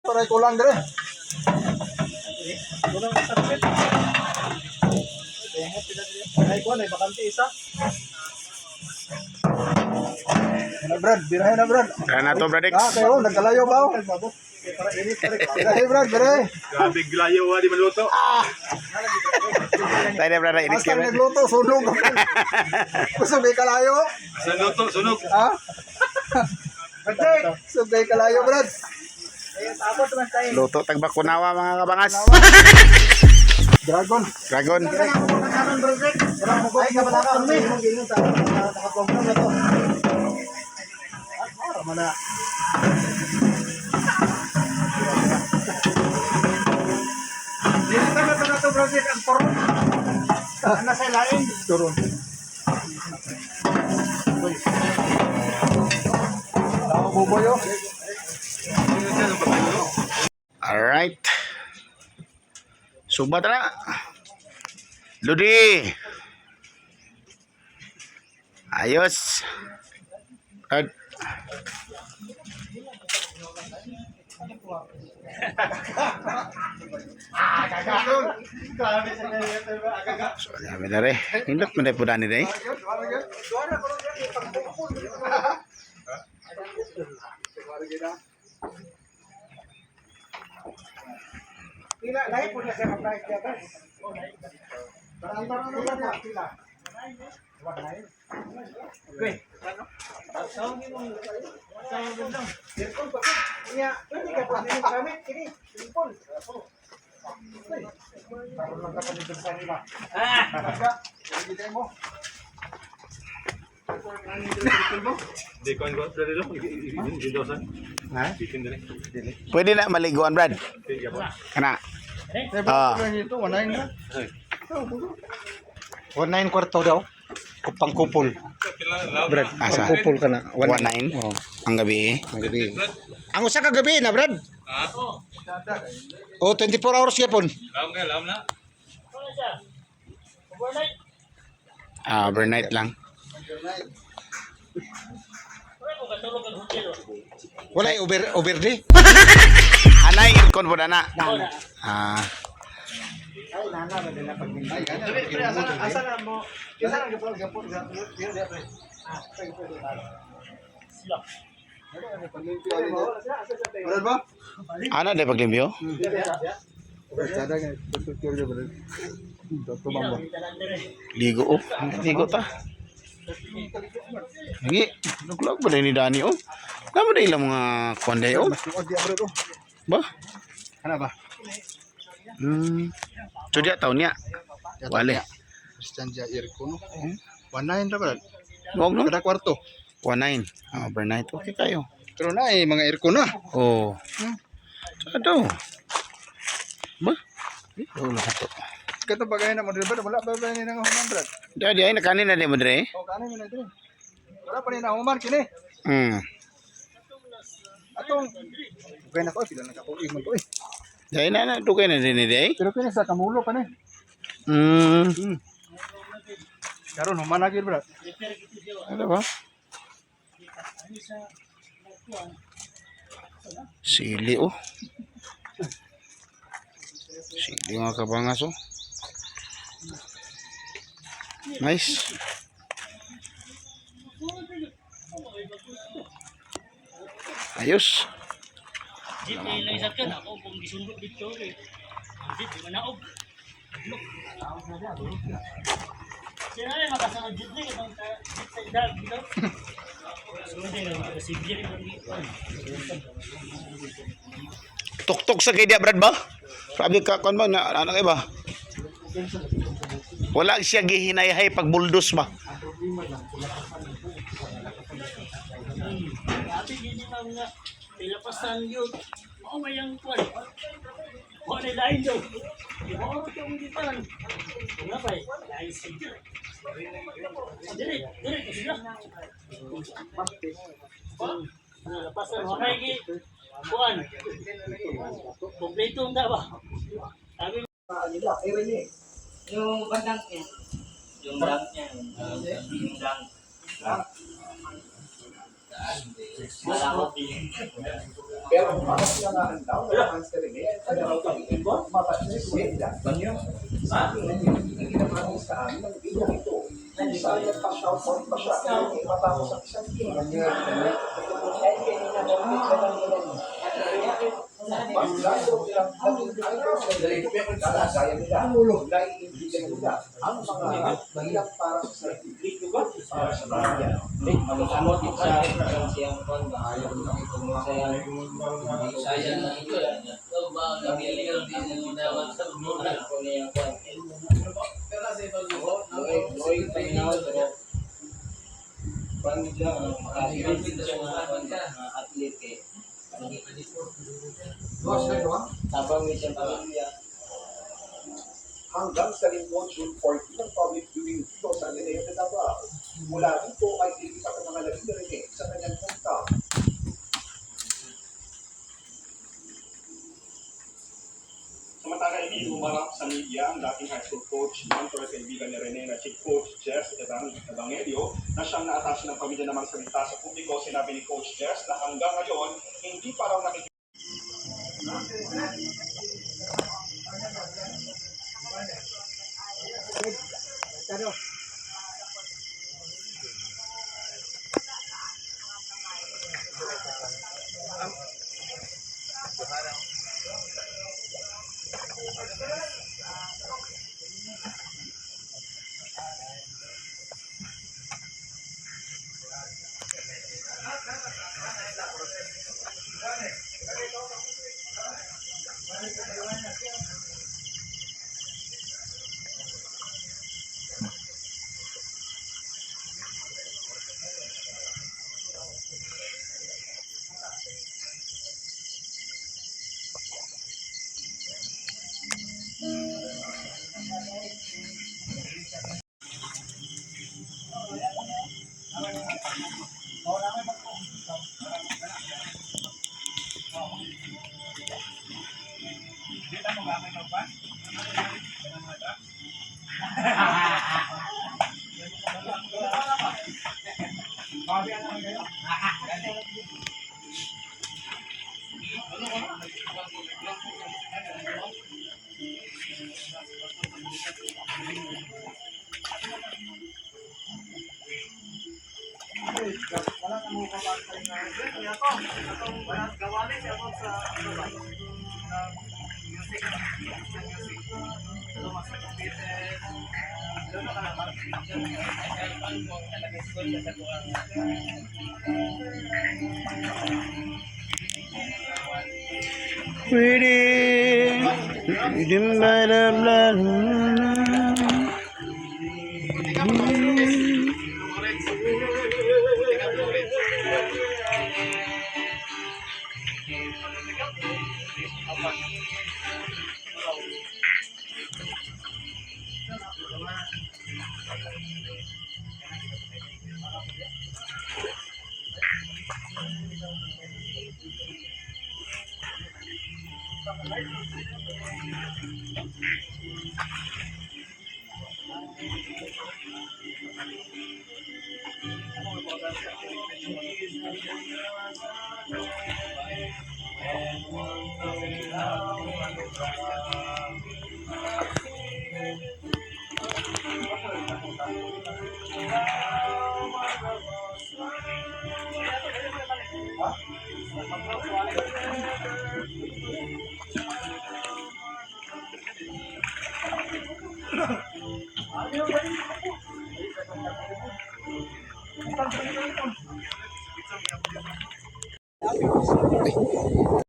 Para kulang dire. Kulang sakit. Ay ko na bakante isa. Na Brad, birahe na Brad. Kaya na to, Bradix. Kayo nagkalayo ba? Para init birahe Brad, birahe. Grabe glayo wa di maluto. Tayo na, Brad. Inis Basta ka, Brad. nagluto sunog. Kusog kalayo. Sa luto sunog. Ha? Sugay kalayo Brad. Luto, tagbakunawa, mga kabangas. Dragon. Dragon. Ay, kabalaka kami. Nakaprogram na to. Tama na. Dito na ito, Brazil. Ang poro. Ano sa lain? Turun. Ako buboyo. Alright. Subat na. Ludi. Ayos. At so, dami na rin. Hindot mo na po dani rin. Pila, lahi po na siya mag-live kaya ba? Barang-barang na ba pila? Okay. Saan mo gandang? Simple pa. Iya, pwede ka pa din gamit kini. Simple. Karon lang ka pa dito sa nila. Pwede mo. Di ko ngo dali lo. Di dosan. Ha? Bikin dali. Pwede na maliguan, Brad. Tiga ba? Kana. Ah. Ito, 19 na. 19 kwarto daw. Kupang kupol. Brad, asa? Kupol ka na. 19. Oh. Ang gabi. Ang gabi. Ang usa ka gabi na, Brad. Oh, 24 hours yapon. Lam na. Overnight lang. Wala over day. Anay, aircon po na na. Ah. Ay, nana ba nila pag ay gana. Asa na mo? Kisa na gapon gapon gapon. Brad ba? Ano na paglimpyo? Sada nga tutur dia brad. Dito bang ba? Ligo oh. Ligo ta. Lagi, naglag ba na ni Dani oh? Naman na ilang mga konday oh. Tuod dia brad oh. Ba? Ana ba? So dia tahu niya. Wale. Christian Jair ko no. 19 ra brad. Wag no? Kada kwarto. 19. Overnight. Okay kayo. Pero na mga aircon na. Oh. Sado. Ba? Ito lang ito. Kato bagay na mo brad, wala ba ba ni nang human brad? Jadi ay nakanin na di mo dre. O kanin mo na dre. Wala pa ni nang human kini. Atong okay na ko sila nakakuwi mo to eh. Dahil na dugay na din ni day. Pero kini sa kamulo pa ni. Karon human lagi brad. Ano ba? Sili oh. Sili mga kabangas oh. Nice. Ayos. Jeep ni lang isa kan ako kung gisundot dito eh. Jeep di manaog. Sino ay makasama jeep ni itong jeep sa idag dito. Sunday lang ako si Jerry dito. Tok-tok sa kay dia Brad ba? Sabi ka kon ba na ano kay ba? Wala siya gihinay-hay pag buldos ba? Ate gini pa nga pilapasan yun. Oh mayang kwan. Oh na lain daw. Oh ito ang gitan. Nga pa eh. Lain si Jerry. Dire sila. Lapasan mo kay gi. Kuan. Kompleto nda ba? Sabi Yung bandang niya. Yung dang niya. Yung dang. Malakot din. Pero bakit nga nga ang daw na monster eh, kaya raw kami mapatisip lang. Sa akin, hindi naman sa amin ang video ito. Sa akin pa-shout out pa siya, matapos ang isang game. Kahit kanina mo, mas lalo silang nag-idol sa gaya nila, naiindigan nila ang mga mahirap para sa sarili, para sa mga Malusamot ito sa siyang kon ba ayaw na ito sayang na ito so ba gabi yung dinawat sa muna ko niya kon pero sa pagbuo noy pinaw pero pang bigla makasirin dito sa mga athlete tapang may siyang pamilya hanggang sa linggo June 14 ng public viewing dito sa Ateneo de Davao. Mula dito ay ilipat ang mga labing rin sa kanyang hometown. Samantala, hindi umarap sa media ang dating high school coach, mentor at kaibigan ni Rene na si Coach Jess Evangelio na siyang naatas ng pamilya namang salita sa publiko. Sinabi ni Coach Jess na hanggang ngayon, hindi pa raw nakikita. Wala na mo kapag na kaya ko, itong gawa ni siya sa music. Ano mas computer. Doon ka na Pretty, blah, blah, blah.